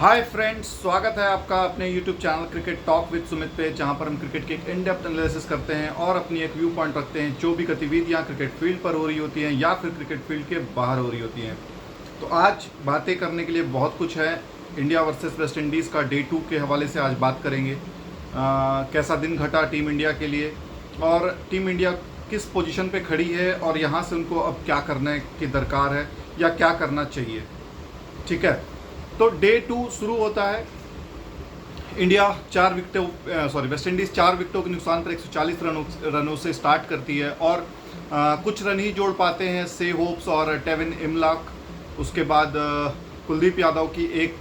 Hi friends, स्वागत है आपका अपने YouTube channel cricket talk with Sumit पे, जहां पर हम क्रिकेट के एक इन डेप्थ एनालिसिस करते हैं और अपनी एक व्यू पॉइंट रखते हैं जो भी गतिविधियां क्रिकेट फील्ड पर हो रही होती हैं या फिर क्रिकेट फील्ड के बाहर हो रही होती हैं। तो आज बातें करने के लिए बहुत कुछ है। इंडिया वर्सेस वेस्ट इंडीज़ का डे 2 के हवाले से आज बात करेंगे। कैसा दिन घटा टीम इंडिया के लिए और टीम इंडिया किस पोजीशन पे खड़ी है और यहाँ से उनको अब क्या करने की दरकार है या क्या करना चाहिए। ठीक है, तो डे 2 शुरू होता है। इंडिया वेस्ट इंडीज़ 4 विकेटों के नुकसान पर 140 रनों से स्टार्ट करती है और कुछ रन ही जोड़ पाते हैं से होप्स और टेविन इमलाक। उसके बाद कुलदीप यादव की एक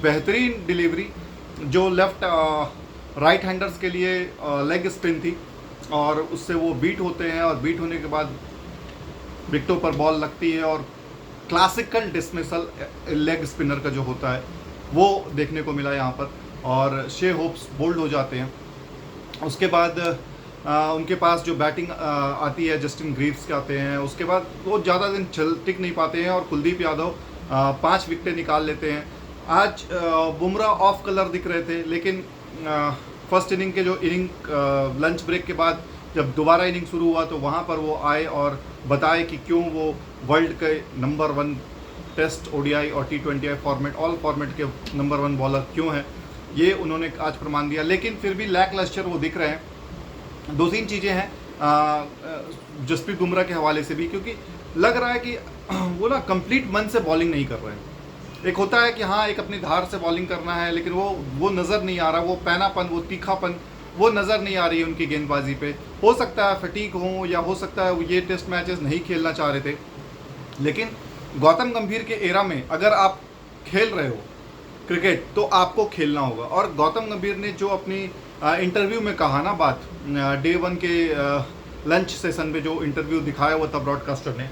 बेहतरीन डिलीवरी जो लेफ्ट राइट हैंडर्स के लिए लेग स्पिन थी और उससे वो बीट होते हैं और बीट होने के बाद विकेटों पर बॉल लगती है और क्लासिकल डिसमिसल लेग स्पिनर का जो होता है वो देखने को मिला यहाँ पर और शे होप्स बोल्ड हो जाते हैं। उसके बाद उनके पास जो बैटिंग आती है जस्टिन ग्रीव्स के आते हैं। उसके बाद वो ज़्यादा दिन टिक नहीं पाते हैं और कुलदीप यादव 5 विकेटें निकाल लेते हैं। आज बुमराह ऑफ कलर दिख रहे थे, लेकिन फर्स्ट इनिंग के जो लंच ब्रेक के बाद जब दोबारा इनिंग शुरू हुआ तो वहाँ पर वो आए और बताए कि क्यों वो वर्ल्ड के नंबर 1 टेस्ट ओडीआई और T20I फॉर्मेट ऑल फॉर्मेट के नंबर 1 बॉलर क्यों हैं, ये उन्होंने आज प्रमाण दिया। लेकिन फिर भी लैक लस्टर वो दिख रहे हैं। 2-3 चीज़ें हैं जसप्रीत बुमराह के हवाले से भी, क्योंकि लग रहा है कि वो ना कंप्लीट मन से बॉलिंग नहीं कर रहे हैं। एक होता है कि हाँ एक अपनी धार से बॉलिंग करना है, लेकिन वो नज़र नहीं आ रहा, वो पैनापन, वो तीखापन वो नज़र नहीं आ रही है उनकी गेंदबाजी पे। हो सकता है फटीक हो या हो सकता है ये टेस्ट मैचेस नहीं खेलना चाह रहे थे, लेकिन गौतम गंभीर के एरा में अगर आप खेल रहे हो क्रिकेट तो आपको खेलना होगा। और गौतम गंभीर ने जो अपनी इंटरव्यू में कहा ना बात, डे 1 के लंच सेशन में जो इंटरव्यू दिखाया हुआ था ब्रॉडकास्टर ने,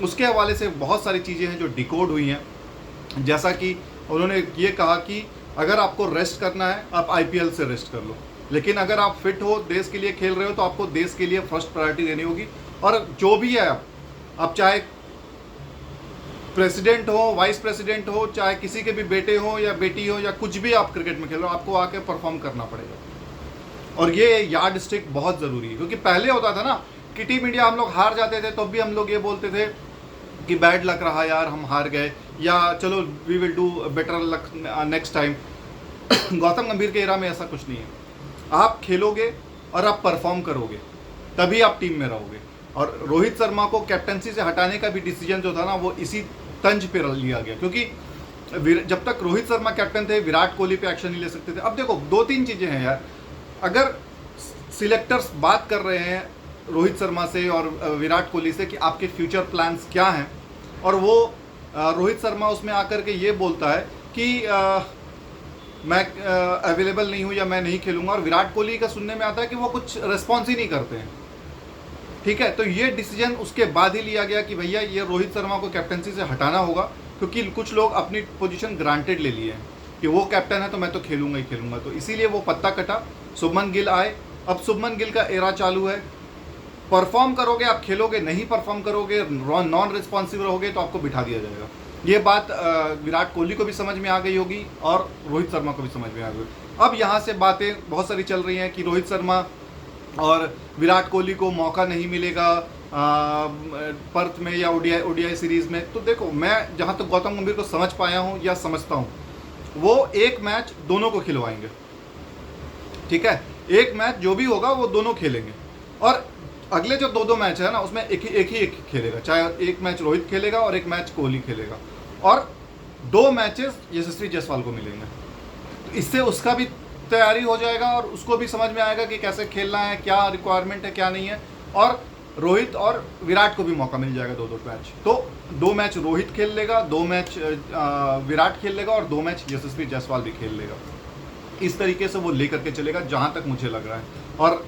उसके हवाले से बहुत सारी चीज़ें हैं जो डिकोड हुई हैं। जैसा कि उन्होंने ये कहा कि अगर आपको रेस्ट करना है आप IPL से रेस्ट कर लो, लेकिन अगर आप फिट हो, देश के लिए खेल रहे हो, तो आपको देश के लिए फर्स्ट प्रायोरिटी देनी होगी। और जो भी है आप चाहे प्रेसिडेंट हो, वाइस प्रेसिडेंट हो, चाहे किसी के भी बेटे हो या बेटी हो या कुछ भी आप क्रिकेट में खेल रहे हो, आपको आके परफॉर्म करना पड़ेगा। और ये यार्ड स्टिक बहुत ज़रूरी है, क्योंकि पहले होता था ना कि टीम इंडिया हम लोग हार जाते थे तो भी हम लोग ये बोलते थे कि बैड लक रहा यार, हम हार गए, या चलो we will do better luck next time. Gautam Gambhir के एरा में ऐसा कुछ नहीं है। आप खेलोगे और आप परफॉर्म करोगे तभी आप टीम में रहोगे। और रोहित शर्मा को कैप्टनसी से हटाने का भी डिसीजन जो था ना वो इसी तंज पे लिया गया, क्योंकि जब तक रोहित शर्मा कैप्टन थे विराट कोहली पे एक्शन नहीं ले सकते थे। अब देखो 2-3 चीज़ें हैं यार, अगर सिलेक्टर्स बात कर रहे हैं रोहित शर्मा से और विराट कोहली से कि आपके फ्यूचर प्लान्स क्या हैं, और वो रोहित शर्मा उसमें आकर के ये बोलता है कि मैं अवेलेबल नहीं हूँ या मैं नहीं खेलूंगा, और विराट कोहली का सुनने में आता है कि वो कुछ रिस्पॉन्स ही नहीं करते हैं। ठीक है, तो ये डिसीजन उसके बाद ही लिया गया कि भैया ये रोहित शर्मा को कैप्टनसी से हटाना होगा, क्योंकि कुछ लोग अपनी पोजीशन ग्रांटेड ले लिए हैं कि वो कैप्टन है तो मैं तो खेलूंगा ही खेलूंगा, तो इसीलिए वो पत्ता कटा। शुभमन गिल आए, अब शुभमन गिल का एरा चालू है। परफॉर्म करोगे आप खेलोगे, नहीं परफॉर्म करोगे, नॉन रिस्पॉन्सिव रहोगे तो आपको बिठा दिया जाएगा। ये बात विराट कोहली को भी समझ में आ गई होगी और रोहित शर्मा को भी समझ में आ गई। अब यहाँ से बातें बहुत सारी चल रही हैं कि रोहित शर्मा और विराट कोहली को मौका नहीं मिलेगा पर्थ में या ओडीआई सीरीज़ में। तो देखो, मैं जहाँ तक गौतम गंभीर को समझ पाया हूँ या समझता हूँ, वो एक मैच दोनों को खिलवाएंगे। ठीक है, एक मैच जो भी होगा वो दोनों खेलेंगे, और अगले जो 2 मैच है ना उसमें एक ही खेलेगा, चाहे एक मैच रोहित खेलेगा और एक मैच कोहली खेलेगा, और 2 मैचेस यशस्वी जायसवाल को मिलेंगे। तो इससे उसका भी तैयारी हो जाएगा और उसको भी समझ में आएगा कि कैसे खेलना है, क्या रिक्वायरमेंट है क्या नहीं है, और रोहित और विराट को भी मौका मिल जाएगा 2 मैच। तो 2 मैच रोहित खेल लेगा, 2 मैच विराट खेल लेगा और 2 मैच यशस्वी जायसवाल भी खेल लेगा। इस तरीके से वो लेकर के चलेगा जहाँ तक मुझे लग रहा है। और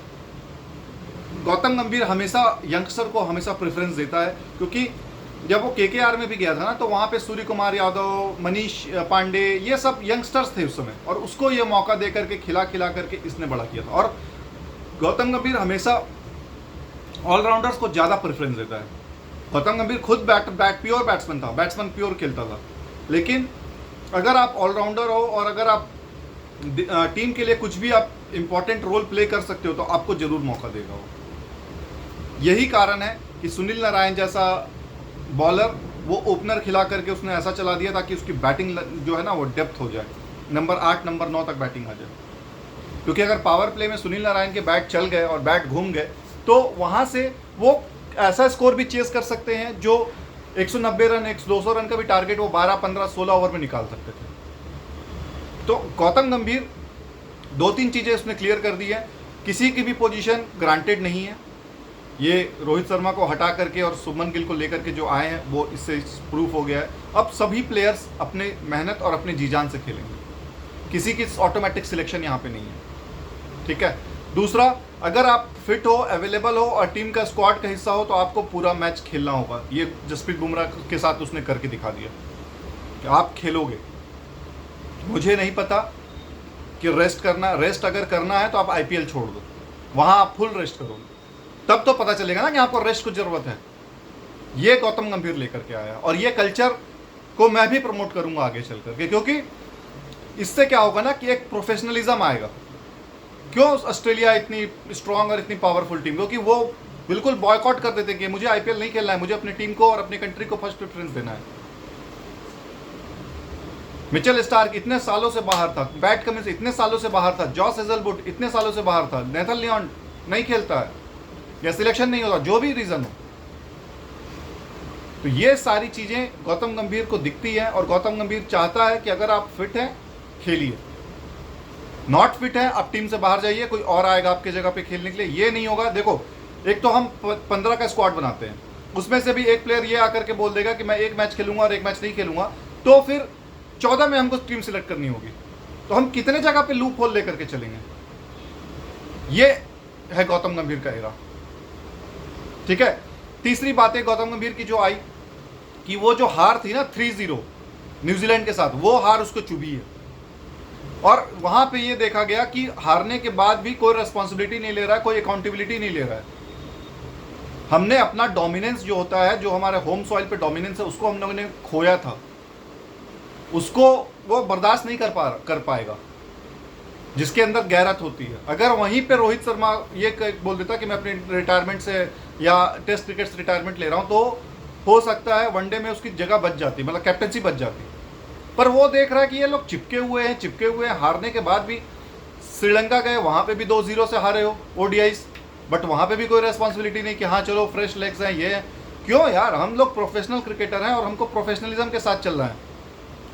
गौतम गंभीर हमेशा यंगस्टर को हमेशा प्रेफरेंस देता है, क्योंकि जब वो KKR में भी गया था ना तो वहाँ पे सूर्य कुमार यादव, मनीष पांडे, ये सब यंगस्टर्स थे उस समय, और उसको ये मौका दे करके खिला करके इसने बड़ा किया था। और गौतम गंभीर हमेशा ऑलराउंडर्स को ज़्यादा प्रेफरेंस देता है। गौतम गंभीर खुद प्योर बैट्समैन था, बैट्समैन प्योर खेलता था, लेकिन अगर आप ऑलराउंडर हो और अगर आप टीम के लिए कुछ भी आप इंपॉर्टेंट रोल प्ले कर सकते हो तो आपको जरूर मौका देगा वो। यही कारण है कि सुनील नारायण जैसा बॉलर वो ओपनर खिला करके उसने ऐसा चला दिया ताकि उसकी बैटिंग जो है ना वो डेप्थ हो जाए, नंबर 8 नंबर 9 तक बैटिंग आ जाए। क्योंकि अगर पावर प्ले में सुनील नारायण के बैट चल गए और बैट घूम गए तो वहाँ से वो ऐसा स्कोर भी चेस कर सकते हैं जो 190 रन 200 रन का भी टारगेट वो 12 15 16 ओवर में निकाल सकते थे। तो गौतम गंभीर 2-3 चीज़ें उसने क्लियर कर दी है। किसी की भी पोजीशन ग्रांटेड नहीं है। ये रोहित शर्मा को हटा करके और शुभमन गिल को लेकर के जो आए हैं वो इससे प्रूफ हो गया है। अब सभी प्लेयर्स अपने मेहनत और अपने जी जान से खेलेंगे, किसी की ऑटोमेटिक सिलेक्शन यहाँ पे नहीं है, ठीक है। दूसरा, अगर आप फिट हो, अवेलेबल हो और टीम का स्क्वाड का हिस्सा हो तो आपको पूरा मैच खेलना होगा। ये जसप्रीत बुमराह के साथ उसने करके दिखा दिया कि आप खेलोगे। मुझे नहीं पता कि रेस्ट अगर करना है तो आप आईपीएल छोड़ दो, वहाँ आप फुल रेस्ट करोगे, तब तो पता चलेगा ना कि आपको रेस्ट की जरूरत है। ये गौतम गंभीर लेकर के आया और ये कल्चर को मैं भी प्रमोट करूंगा आगे चल करके, क्योंकि इससे क्या होगा ना कि एक प्रोफेशनलिज्म आएगा। क्यों ऑस्ट्रेलिया इतनी स्ट्रांग और इतनी पावरफुल टीम, क्योंकि वो बिल्कुल बॉयकॉट कर देते कि मुझे आईपीएल नहीं खेलना है, मुझे अपनी टीम को और अपनी कंट्री को फर्स्ट प्रेफरेंस देना है। मिचेल स्टार्क इतने सालों से बाहर था, बैट कमिंस इतने सालों से बाहर था, जॉस हेजलवुड इतने सालों से बाहर था, नेथन लियोन नहीं खेलता है या सिलेक्शन नहीं होता, जो भी रीजन हो। तो ये सारी चीजें गौतम गंभीर को दिखती है और गौतम गंभीर चाहता है कि अगर आप फिट हैं खेलिए, नॉट फिट है आप टीम से बाहर जाइए, कोई और आएगा आपके जगह पे खेलने के लिए। ये नहीं होगा। देखो, एक तो हम 15 का स्क्वाड बनाते हैं, उसमें से भी एक प्लेयर ये आकर के बोल देगा कि मैं एक मैच खेलूंगा और एक मैच नहीं खेलूंगा, तो फिर 14 में हमको टीम सिलेक्ट करनी होगी। तो हम कितने जगह पे लूप होल लेकर के चलेंगे। ये है गौतम गंभीर का एरा, ठीक है। तीसरी बात है गौतम गंभीर की जो आई कि वो जो हार थी ना 3-0 न्यूजीलैंड के साथ, वो हार उसको चुभी है और वहां पे ये देखा गया कि हारने के बाद भी कोई रेस्पॉन्सिबिलिटी नहीं ले रहा है, कोई अकाउंटेबिलिटी नहीं ले रहा है। हमने अपना डोमिनेंस जो होता है, जो हमारे होम सॉइल पे डोमिनेंस है, उसको हम लोगों ने खोया था, उसको वो बर्दाश्त नहीं कर पाएगा जिसके अंदर गैरत होती है। अगर वहीं पे रोहित शर्मा ये बोल देता कि मैं अपनी रिटायरमेंट से या टेस्ट क्रिकेट से रिटायरमेंट ले रहा हूं, तो हो सकता है वनडे में उसकी जगह बच जाती, मतलब कैप्टनसी बच जाती। पर वो देख रहा है कि ये लोग चिपके हुए हैं, हारने के बाद भी श्रीलंका गए, वहां पे भी 2-0 से हारे हो ओडीआईस, बट वहां पे भी कोई रेस्पॉन्सिबिलिटी नहीं कि हाँ चलो फ्रेश लेग्स हैं, ये है। क्यों यार, हम लोग प्रोफेशनल क्रिकेटर हैं और हमको प्रोफेशनलिज्म के साथ चलना है।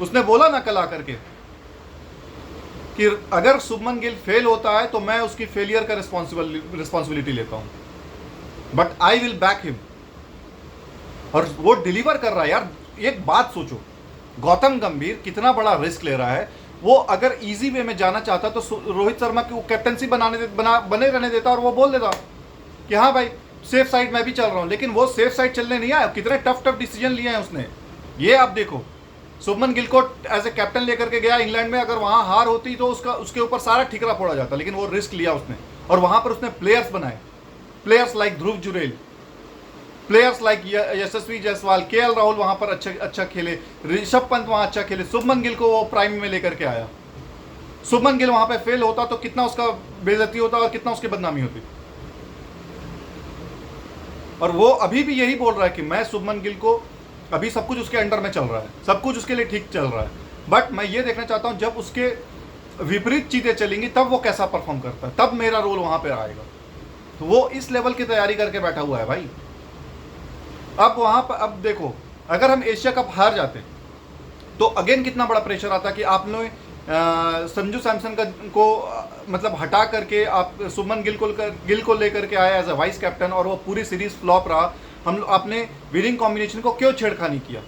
उसने बोला ना कल आकर के कि अगर शुभमन गिल फेल होता है तो मैं उसकी फेलियर का रिस्पॉन्सिबिलिटी लेता हूं, but I will back him. और वो डिलीवर कर रहा है यार। एक बात सोचो, गौतम गंभीर कितना बड़ा रिस्क ले रहा है। वो अगर इजी वे में जाना चाहता तो रोहित शर्मा की कैप्टनसी बने रहने देता और वो बोल देता कि हाँ भाई सेफ साइड मैं भी चल रहा हूं, लेकिन वो सेफ साइड चलने नहीं आया। कितने टफ डिसीजन लिए हैं उसने, ये आप देखो। शुभमन गिल को एज ए कैप्टन लेकर के गया इंग्लैंड में, अगर वहां हार होती तो उसके ऊपर सारा ठिकरा फोड़ा जाता, लेकिन वो रिस्क लिया उसने और वहां पर उसने प्लेयर्स बनाए, प्लेयर्स लाइक ध्रुव जुरेल, प्लेयर्स लाइक यशस्वी जायसवाल, केएल राहुल वहां पर अच्छा खेले, ऋषभ पंत वहां अच्छा खेले, शुभमन गिल को वो प्राइम में लेकर के आया। शुभमन गिल वहां पे फेल होता तो कितना उसका बेइज्जती होता और कितना उसकी बदनामी होती। और वो अभी भी यही बोल रहा है कि मैं शुभमन गिल को, अभी सब कुछ उसके अंडर में चल रहा है, सब कुछ उसके लिए ठीक चल रहा है, बट मैं ये देखना चाहता हूं जब उसके विपरीत चीजें चलेंगी तब वो कैसा परफॉर्म करता है, तब मेरा रोल वहां पे आएगा। तो वो इस लेवल की तैयारी करके बैठा हुआ है भाई। अब वहां पर अब देखो, अगर हम एशिया कप हार जाते तो अगेन कितना बड़ा प्रेशर आता कि आपने संजू सैमसन को मतलब हटा करके आप शुभमन गिल को लेकर के आए एज अ वाइस कैप्टन और वो पूरी सीरीज फ्लॉप रहा। आपने विनिंग कॉम्बिनेशन को क्यों छेड़खानी किया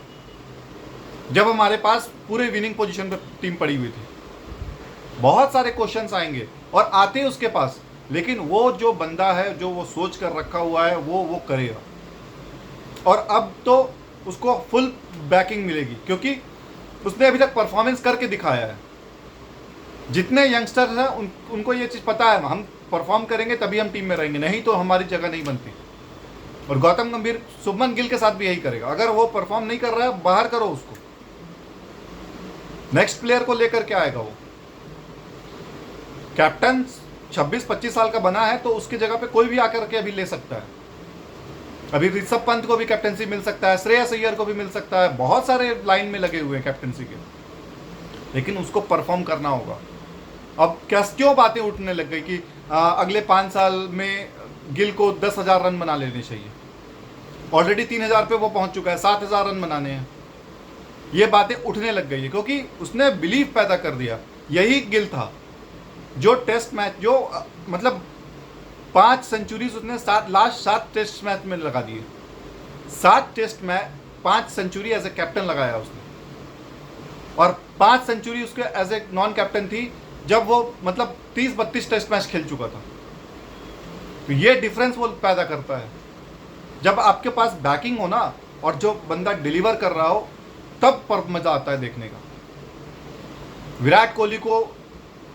जब हमारे पास पूरे विनिंग पोजीशन पर टीम पड़ी हुई थी। बहुत सारे क्वेश्चंस आएंगे और आते हैं उसके पास, लेकिन वो जो बंदा है, जो वो सोच कर रखा हुआ है, वो करेगा। और अब तो उसको फुल बैकिंग मिलेगी क्योंकि उसने अभी तक परफॉर्मेंस करके दिखाया है। जितने यंगस्टर्स हैं उनको ये चीज़ पता है, हम परफॉर्म करेंगे तभी हम टीम में रहेंगे, नहीं तो हमारी जगह नहीं बनती। और गौतम गंभीर शुभमन गिल के साथ भी यही करेगा। अगर वो परफॉर्म नहीं कर रहा है, बाहर करो उसको। नेक्स्ट प्लेयर को लेकर के आएगा वो। कैप्टन 26-25 साल का बना है तो उसकी जगह पे कोई भी आकर के अभी ले सकता है। अभी ऋषभ पंत को भी कैप्टनसी मिल सकता है, श्रेयस अय्यर को भी मिल सकता है, बहुत सारे लाइन में लगे हुए हैं कैप्टनसी के, लेकिन उसको परफॉर्म करना होगा। अब क्यों बातें उठने लग गई कि अगले 5 साल में गिल को 10,000 रन बना लेने चाहिए। ऑलरेडी 3,000 पे वो पहुंच चुका है, 7,000 रन बनाने हैं। ये बातें उठने लग गई है क्योंकि उसने बिलीव पैदा कर दिया। यही गिल था जो टेस्ट मैच, जो मतलब 5 सेंचुरीज उसने लास्ट 7 टेस्ट मैच में लगा दिए। 7 टेस्ट में 5 सेंचुरी एज ए कैप्टन लगाया उसने, और 5 सेंचुरी उसके एज ए नॉन कैप्टन थी जब वो मतलब 30-32 टेस्ट मैच खेल चुका था। तो ये डिफरेंस वो पैदा करता है। जब आपके पास बैकिंग हो ना और जो बंदा डिलीवर कर रहा हो, तब पर मजा आता है देखने का। विराट कोहली को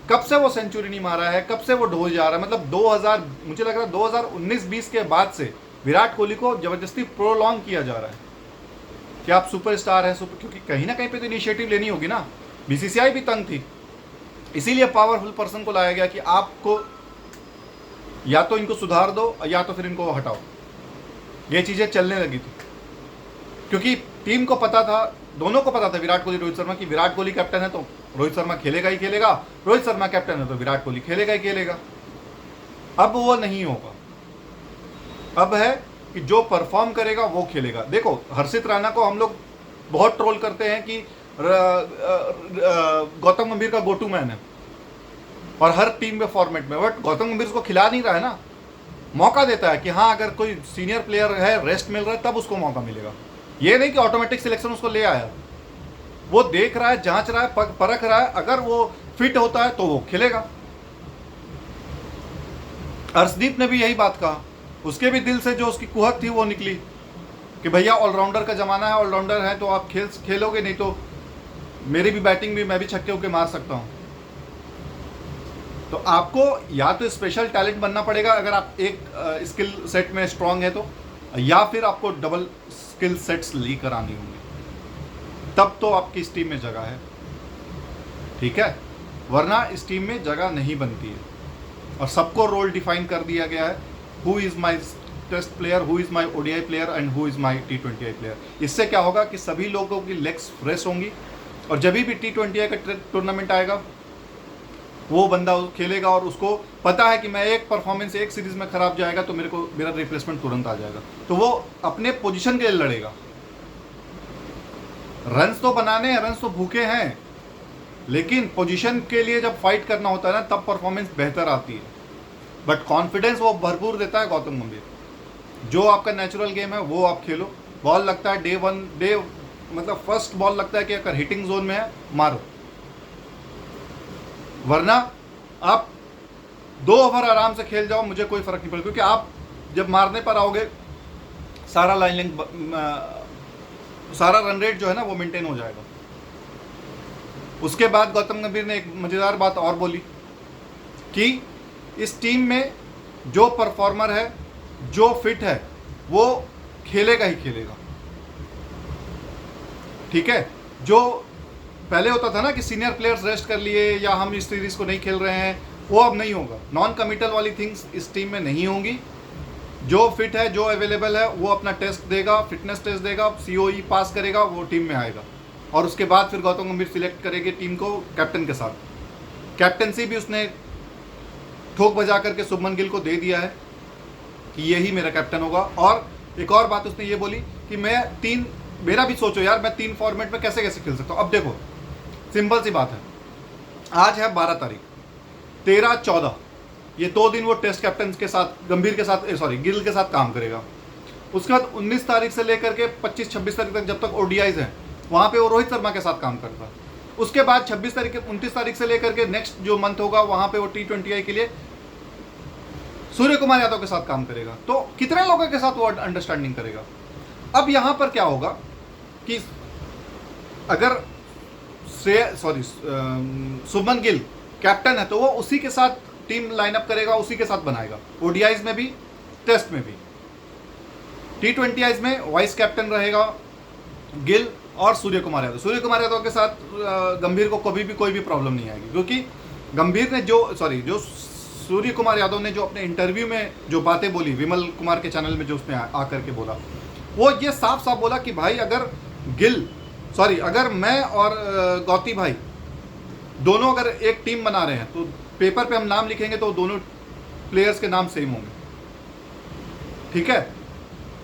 कब से वो सेंचुरी नहीं मारा है, कब से वो ढोल जा रहा है, मतलब 2000, मुझे लग रहा है 2019-20 के बाद से विराट कोहली को जबरदस्ती प्रोलॉन्ग किया जा रहा है कि आप सुपरस्टार हैं, क्योंकि कहीं ना कहीं पे तो इनिशिएटिव लेनी होगी ना। बीसीसीआई भी तंग थी, इसीलिए पावरफुल पर्सन को लाया गया कि आपको या तो इनको सुधार दो या तो फिर इनको हटाओ। ये चीज़ें चलने लगी थी क्योंकि टीम को पता था, दोनों को पता था, विराट कोहली रोहित शर्मा, की विराट कोहली कैप्टन है तो रोहित शर्मा खेलेगा ही खेलेगा, रोहित शर्मा कैप्टन है तो विराट कोहली खेलेगा ही खेलेगा। अब वो नहीं होगा। अब है कि जो परफॉर्म करेगा वो खेलेगा। देखो हर्षित राणा को हम लोग बहुत ट्रोल करते हैं कि गौतम गंभीर का गो टू मैन है और हर टीम में फॉर्मेट में, बट गौतम गंभीर उसको खिला नहीं रहा है ना, मौका देता है कि हाँ अगर कोई सीनियर प्लेयर है, रेस्ट मिल रहा है, तब उसको मौका मिलेगा। ये नहीं कि ऑटोमेटिक सिलेक्शन उसको ले आया, वो देख रहा है, जांच रहा है, परख रहा है, अगर वो फिट होता है तो वो खेलेगा। अर्शदीप ने भी यही बात कहा, उसके भी दिल से जो उसकी कुहक थी वो निकली कि भैया ऑलराउंडर का जमाना है, ऑलराउंडर है तो आप खेलोगे, नहीं तो मेरी भी बैटिंग भी, मैं भी छक्के होके मार सकता हूं। तो आपको या तो स्पेशल टैलेंट बनना पड़ेगा अगर आप एक स्किल सेट में स्ट्रांग है तो, या फिर आपको डबल स्किल सेट्स लेकर आनी होंगी, तब तो आपकी इस टीम में जगह है, ठीक है, वरना इस टीम में जगह नहीं बनती है। और सबको रोल डिफाइन कर दिया गया है, who is my test player, who is my ODI player and who is my T20I player. इससे क्या होगा कि सभी लोगों की लेग्स फ्रेश होंगी और जब भी T20I का टूर्नामेंट आएगा वो बंदा खेलेगा और उसको पता है कि मैं एक परफॉर्मेंस एक सीरीज में खराब जाएगा तो मेरा रिप्लेसमेंट तुरंत आ जाएगा, तो वो अपने पोजीशन के लिए लड़ेगा। रन्स तो बनाने हैं, रन्स तो भूखे हैं, लेकिन पोजीशन के लिए जब फाइट करना होता है ना तब परफॉर्मेंस बेहतर आती है। बट कॉन्फिडेंस वो भरपूर देता है गौतम गंभीर। जो आपका नेचुरल गेम है वो आप खेलो, बॉल लगता है डे मतलब फर्स्ट बॉल लगता है कि अगर हिटिंग जोन में है मारो, वरना आप 2 ओवर आराम से खेल जाओ, मुझे कोई फर्क नहीं पड़ेगा, क्योंकि आप जब मारने पर आओगे सारा लाइन लेंथ, सारा रन रेट जो है ना वो मेंटेन हो जाएगा। उसके बाद गौतम गंभीर ने एक मजेदार बात और बोली कि इस टीम में जो परफॉर्मर है, जो फिट है, वो खेलेगा ही खेलेगा, ठीक है। जो पहले होता था ना कि सीनियर प्लेयर्स रेस्ट कर लिए या हम इस सीरीज को नहीं खेल रहे हैं, वो अब नहीं होगा। नॉन कमिटल वाली थिंग्स इस टीम में नहीं होंगी। जो फिट है, जो अवेलेबल है, वो अपना टेस्ट देगा, फिटनेस टेस्ट देगा, COE पास करेगा, वो टीम में आएगा। और उसके बाद फिर गौतम गंभीर सिलेक्ट करेंगे टीम को कैप्टन के साथ। कैप्टनसी भी उसने ठोक बजा करके शुभमन गिल को दे दिया है कि यही मेरा कैप्टन होगा। और एक और बात उसने ये बोली कि मेरा भी सोचो यार, मैं 3 फॉर्मेट में कैसे कैसे खेल सकता हूँ। अब देखो सिंपल सी बात है, आज है 12 तारीख, 13, 14, ये 2 दिन वो टेस्ट कैप्टन के साथ गिल के साथ काम करेगा। उसके बाद 19 तारीख से लेकर के 25-26 तारीख तक, जब तक ODIs हैं, वहाँ पे वो रोहित शर्मा के साथ काम करता है। उसके बाद 29 तारीख से लेकर के नेक्स्ट जो मंथ होगा, वहाँ पे वो T20I के लिए सूर्य कुमार यादव के साथ काम करेगा। तो कितने लोगों के साथ वो अंडरस्टैंडिंग करेगा। अब यहाँ पर क्या होगा कि अगर शुभमन गिल कैप्टन है तो वो उसी के साथ टीम लाइनअप करेगा, उसी के साथ बनाएगा, ODIs में भी, टेस्ट में भी। T20Is में वाइस कैप्टन रहेगा गिल और सूर्य कुमार यादव। सूर्य कुमार यादव के साथ गंभीर को कभी भी कोई भी प्रॉब्लम नहीं आएगी, क्योंकि गंभीर ने जो सूर्य कुमार यादव ने जो अपने इंटरव्यू में जो बातें बोली, विमल कुमार के चैनल में जो उसने आकर के बोला, वो ये साफ साफ बोला कि भाई अगर मैं और गौती भाई दोनों अगर एक टीम बना रहे हैं तो पेपर पे हम नाम लिखेंगे तो दोनों प्लेयर्स के नाम सेम होंगे, ठीक है।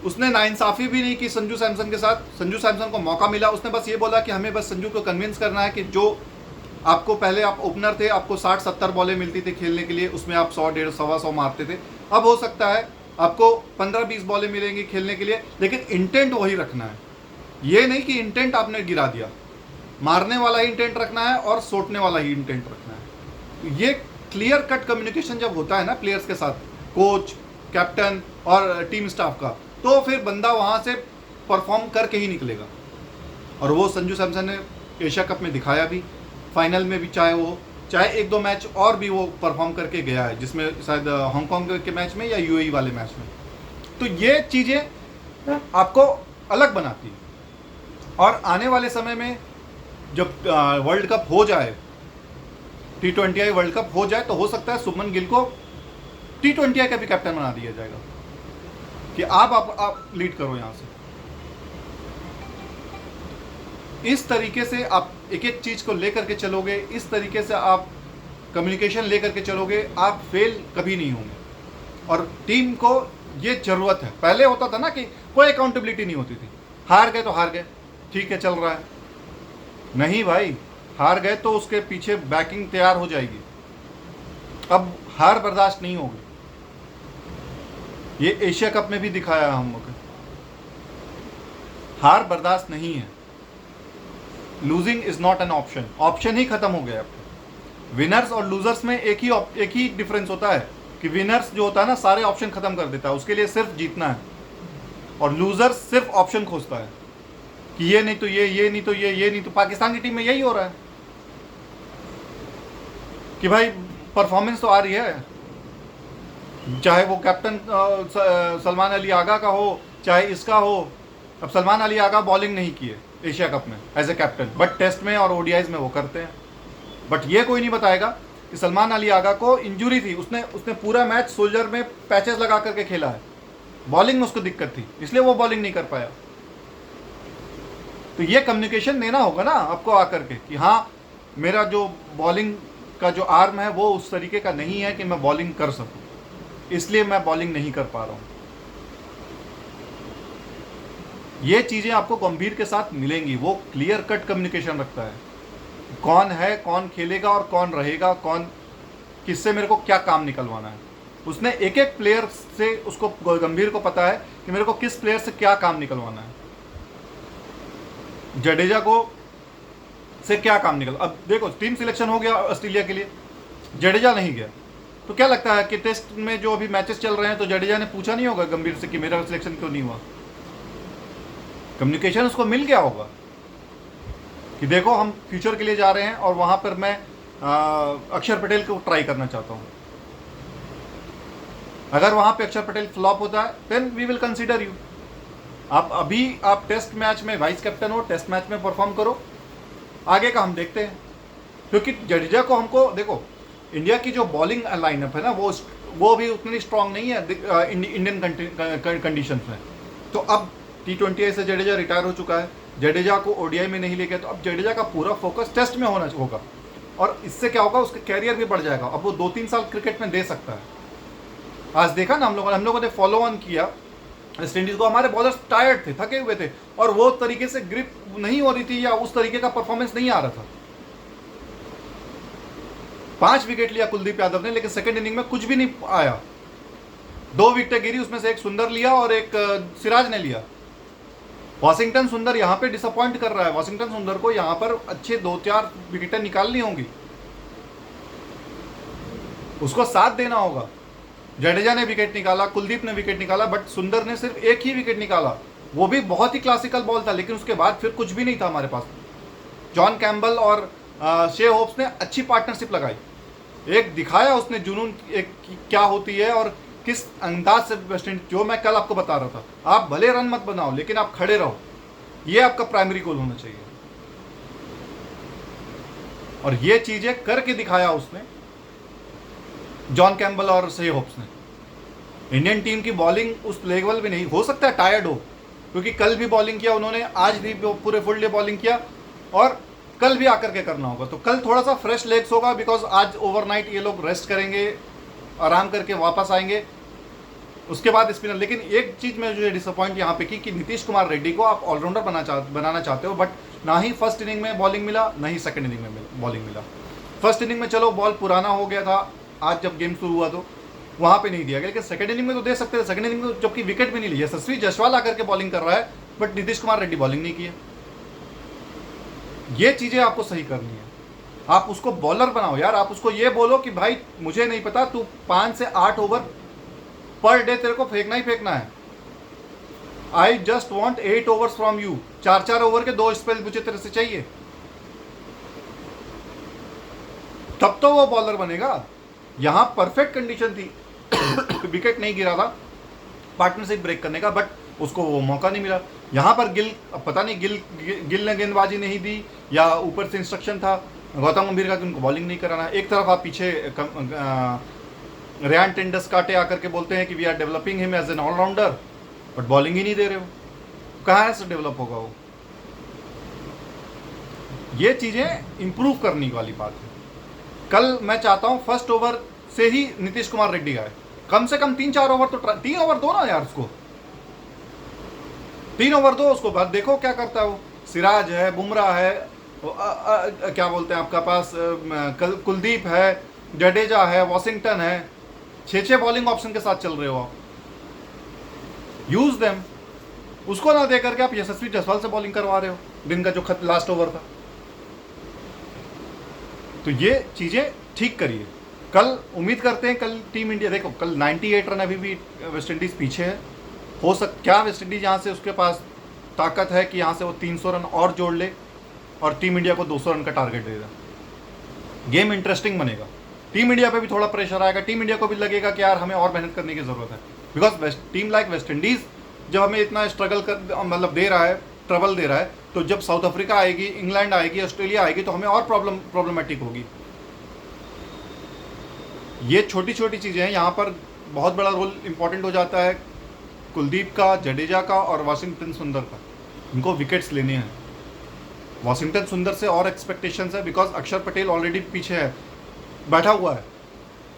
उसने नाइंसाफ़ी भी नहीं की संजू सैमसन के साथ। संजू सैमसन को मौका मिला, उसने बस ये बोला कि हमें बस संजू को कन्विंस करना है कि जो आपको पहले आप ओपनर थे, आपको 60-70 बॉलें मिलती थी खेलने के लिए, उसमें आप 100, 150, 125 मारते थे। अब हो सकता है आपको 15-20 बॉलें मिलेंगी खेलने के लिए, लेकिन इंटेंट वही रखना है। ये नहीं कि इंटेंट आपने गिरा दिया, मारने वाला ही इंटेंट रखना है और सोटने वाला ही इंटेंट रखना है। ये क्लियर कट कम्युनिकेशन जब होता है ना प्लेयर्स के साथ, कोच, कैप्टन और टीम स्टाफ का, तो फिर बंदा वहाँ से परफॉर्म करके ही निकलेगा। और वो संजू सैमसन ने एशिया कप में दिखाया भी, फाइनल में भी, चाहे 1-2 मैच और भी वो परफॉर्म करके गया है, जिसमें शायद हांगकांग के मैच में या यूएई वाले मैच में। तो ये चीज़ें आपको अलग बनाती है। और आने वाले समय में जब वर्ल्ड कप हो जाए, T20I वर्ल्ड कप हो जाए, तो हो सकता है शुभमन गिल को T20I का भी कैप्टन बना दिया जाएगा कि आप लीड करो यहाँ से। इस तरीके से आप एक एक चीज़ को लेकर के चलोगे, इस तरीके से आप कम्युनिकेशन लेकर के चलोगे, आप फेल कभी नहीं होंगे। और टीम को ये ज़रूरत है। पहले होता था ना कि कोई अकाउंटेबिलिटी नहीं होती थी, हार गए तो हार गए, ठीक है चल रहा है। नहीं भाई, हार गए तो उसके पीछे बैकिंग तैयार हो जाएगी। अब हार बर्दाश्त नहीं होगी। ये एशिया कप में भी दिखाया हम लोग, हार बर्दाश्त नहीं है। Losing is not an option, option ही खत्म हो गया। विनर्स और लूजर्स में एक ही डिफरेंस होता है कि विनर्स जो होता है ना सारे ऑप्शन खत्म कर देता है, उसके लिए सिर्फ जीतना है, और लूजर्स सिर्फ ऑप्शन खोजता है कि ये नहीं तो ये नहीं तो ये नहीं तो। पाकिस्तान की टीम में यही हो रहा है कि भाई परफॉर्मेंस तो आ रही है, चाहे वो कैप्टन सलमान अली आगा का हो, चाहे इसका हो। अब सलमान अली आगा बॉलिंग नहीं किए एशिया कप में as a captain, but test में और ओडीआईज में वो करते हैं। बट ये कोई नहीं बताएगा कि सलमान अली आगा को इंजरी थी, उसने पूरा मैच सोल्जर में पैचेस लगा करके खेला है, बॉलिंग में उसको दिक्कत थी, इसलिए वो बॉलिंग नहीं कर पाया। तो ये कम्युनिकेशन देना होगा ना आपको आकर के कि हाँ, मेरा जो बॉलिंग का जो आर्म है वो उस तरीके का नहीं है कि मैं बॉलिंग कर सकूं, इसलिए मैं बॉलिंग नहीं कर पा रहा हूं। ये चीज़ें आपको गंभीर के साथ मिलेंगी। वो क्लियर कट कम्युनिकेशन रखता है, कौन है, कौन खेलेगा और कौन रहेगा, कौन किससे मेरे को क्या काम निकलवाना है। उसने एक एक प्लेयर से, उसको गंभीर को पता है कि मेरे को किस प्लेयर से क्या काम निकलवाना है। जडेजा को से क्या काम निकल, अब देखो टीम सिलेक्शन हो गया ऑस्ट्रेलिया के लिए, जडेजा नहीं गया, तो क्या लगता है कि टेस्ट में जो अभी मैचेस चल रहे हैं तो जडेजा ने पूछा नहीं होगा गंभीर से कि मेरा सिलेक्शन क्यों नहीं हुआ। कम्युनिकेशन उसको मिल गया होगा कि देखो हम फ्यूचर के लिए जा रहे हैं और वहां पर मैं अक्षर पटेल को ट्राई करना चाहता हूं। अगर वहां पे अक्षर पटेल फ्लॉप होता है then we will consider you. आप टेस्ट मैच में वाइस कैप्टन हो, टेस्ट मैच में परफॉर्म करो, आगे का हम देखते हैं। क्योंकि जडेजा को हमको देखो, इंडिया की जो बॉलिंग लाइनअप है ना वो भी उतनी स्ट्रांग नहीं है इंडियन कंडीशंस में। तो अब T20I से जडेजा रिटायर हो चुका है, जडेजा को ओडीआई में नहीं लेके, तो अब जडेजा का पूरा फोकस टेस्ट में होना होगा, और इससे क्या होगा, उसका कैरियर भी बढ़ जाएगा। अब वो 2-3 साल क्रिकेट में दे सकता है। आज देखा ना हम लोगों ने फॉलो ऑन किया वेस्ट इंडीज को, हमारे बॉलर्स टायर्ड थे, थके हुए थे, और वो तरीके से ग्रिप नहीं हो रही थी या उस तरीके का परफॉर्मेंस नहीं आ रहा था। 5 विकेट लिया कुलदीप यादव ने, लेकिन सेकंड इनिंग में कुछ भी नहीं आया। 2 विकेटें गिरी, उसमें से एक सुंदर लिया और एक सिराज ने लिया। वॉशिंगटन सुंदर यहाँ पे डिसअपॉइंट कर रहा है। वॉशिंगटन सुंदर को यहाँ पर अच्छे 2-4 विकेटें निकालनी होंगी, उसको साथ देना होगा। जडेजा ने विकेट निकाला, कुलदीप ने विकेट निकाला, बट सुंदर ने सिर्फ एक ही विकेट निकाला, वो भी बहुत ही क्लासिकल बॉल था, लेकिन उसके बाद फिर कुछ भी नहीं था हमारे पास। जॉन कैम्बल और शे होप्स ने अच्छी पार्टनरशिप लगाई, एक दिखाया उसने जुनून एक क्या होती है और किस अंदाज से वेस्ट इंडीज, जो मैं कल आपको बता रहा था, आप भले रन मत बनाओ लेकिन आप खड़े रहो, ये आपका प्राइमरी गोल होना चाहिए। और ये चीजें करके दिखाया उसने, जॉन कैम्बल और सही होप्स ने। इंडियन टीम की बॉलिंग उस लेवल पे नहीं, हो सकता है टायर्ड हो, क्योंकि कल भी बॉलिंग किया उन्होंने, आज भी पूरे फुल डे बॉलिंग किया, और कल भी आकर के करना होगा। तो कल थोड़ा सा फ्रेश लेग्स होगा, बिकॉज आज ओवरनाइट ये लोग रेस्ट करेंगे, आराम करके वापस आएंगे, उसके बाद स्पिनर। लेकिन एक चीज में मुझे डिसअपॉइंट यहाँ पे की कि नीतीश कुमार रेड्डी को आप ऑलराउंडर बनाना चाहते हो, बट ना ही फर्स्ट इनिंग में बॉलिंग मिला, ना ही सेकंड इनिंग में बॉलिंग मिला। फर्स्ट इनिंग में चलो बॉल पुराना हो गया था, आज जब गेम शुरू हुआ तो वहां पे नहीं दिया गया, लेकिन सेकंड इनिंग में तो दे सकते थे। सेकंड इनिंग में जबकि विकेट भी नहीं ली, यशस्वी जायसवाल आकर के बॉलिंग कर रहा है, बट नीतीश कुमार रेड्डी बॉलिंग नहीं किया। ये चीजें आपको सही करनी है। आप उसको बॉलर बनाओ यार, आप उसको ये बोलो कि भाई मुझे नहीं पता, तू 5 से 8 ओवर पर डे तेरे को फेंकना ही फेंकना है। I just want 8 overs from you. 4-4 over के 2 स्पेल मुझे तेरे से चाहिए, तब तो वो बॉलर बनेगा। यहां परफेक्ट कंडीशन थी, विकेट नहीं गिरा था पार्टनरशिप ब्रेक करने का, बट उसको वो मौका नहीं मिला। यहां पर गिल, पता नहीं गिल ने गेंदबाजी नहीं दी या ऊपर से इंस्ट्रक्शन था गौतम गंभीर का कि उनको बॉलिंग नहीं कराना। एक तरफ आप पीछे रेयान टेंडुलकर आकर के बोलते हैं कि we are developing him as an all-rounder, but bowling ही नहीं दे रहे हो, कहाँ से डेवलप होगा वो? ये चीजें इंप्रूव करने वाली बात है। कल मैं चाहता हूं फर्स्ट ओवर से ही नीतीश कुमार रेड्डी आए, कम से कम 3-4 ओवर तो 3 ओवर दो ना यार उसको, 3 ओवर दो उसको, बाद देखो क्या करता है वो। सिराज है, बुमराह है, क्या बोलते हैं आपका पास, कुलदीप है, जडेजा है, वॉशिंगटन है, 6-6 बॉलिंग ऑप्शन के साथ चल रहे हो आप, यूज देम। उसको ना दे करके आप यशस्वी जायसवाल से बॉलिंग करवा रहे हो दिन का जो लास्ट ओवर था। तो ये चीजें ठीक करिए। कल उम्मीद करते हैं, कल टीम इंडिया, देखो कल 98 रन अभी भी वेस्ट इंडीज पीछे है, क्या वेस्ट इंडीज यहाँ से उसके पास ताकत है कि यहाँ से वो 300 रन और जोड़ ले और टीम इंडिया को 200 रन का टारगेट दे दे। गेम इंटरेस्टिंग बनेगा, टीम इंडिया पे भी थोड़ा प्रेशर आएगा, टीम इंडिया को भी लगेगा कि यार हमें और मेहनत करने की जरूरत है, because team like West Indies जब हमें इतना स्ट्रगल कर मतलब दे रहा है, ट्रबल दे रहा है, तो जब साउथ अफ्रीका आएगी, इंग्लैंड आएगी, ऑस्ट्रेलिया आएगी, तो हमें और प्रॉब्लमेटिक होगी। ये छोटी छोटी चीज़ें हैं, यहाँ पर बहुत बड़ा रोल इंपॉर्टेंट हो जाता है कुलदीप का, जडेजा का और वाशिंगटन सुंदर का। इनको विकेट्स लेने हैं। वाशिंगटन सुंदर से और एक्सपेक्टेशंस है, बिकॉज अक्षर पटेल ऑलरेडी पीछे है, बैठा हुआ है,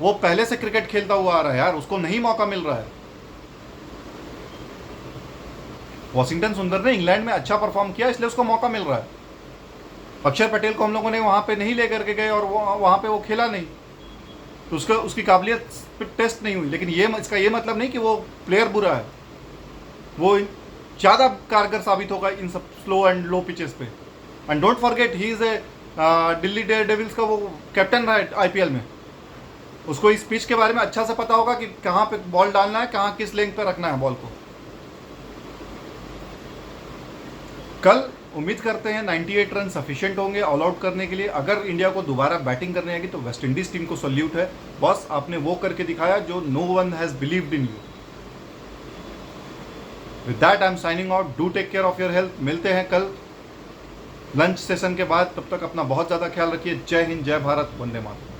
वो पहले से क्रिकेट खेलता हुआ आ रहा है यार, उसको नहीं मौका मिल रहा है। वाशिंगटन सुंदर ने इंग्लैंड में अच्छा परफॉर्म किया, इसलिए उसको मौका मिल रहा है। अक्षर पटेल को हम लोगों ने वहाँ पे नहीं लेकर के गए और वहाँ पे वो खेला नहीं, तो उसकी काबिलियत टेस्ट नहीं हुई। लेकिन इसका ये मतलब नहीं कि वो प्लेयर बुरा है, वो ज़्यादा कारगर साबित होगा इन सब स्लो एंड लो पिचेस पे। And don't forget he is a Delhi Daredevils का वो कैप्टन रहा है आईपीएल में, उसको इस पिच के बारे में अच्छा से पता होगा कि कहाँ पे बॉल डालना है, कहाँ किस लेंथ पे रखना है बॉल को। कल उम्मीद करते हैं 98 रन सफिशिएंट होंगे ऑल आउट करने के लिए। अगर इंडिया को दोबारा बैटिंग करने आएगी तो वेस्ट इंडीज टीम को सल्यूट है, बस आपने वो करके दिखाया जो no one has believed in you. With that I am signing out. Do take care of your health. मिलते हैं कल लंच सेशन के बाद, तब तक अपना बहुत ज़्यादा ख्याल रखिए। जय हिंद, जय भारत, वंदे मातरम।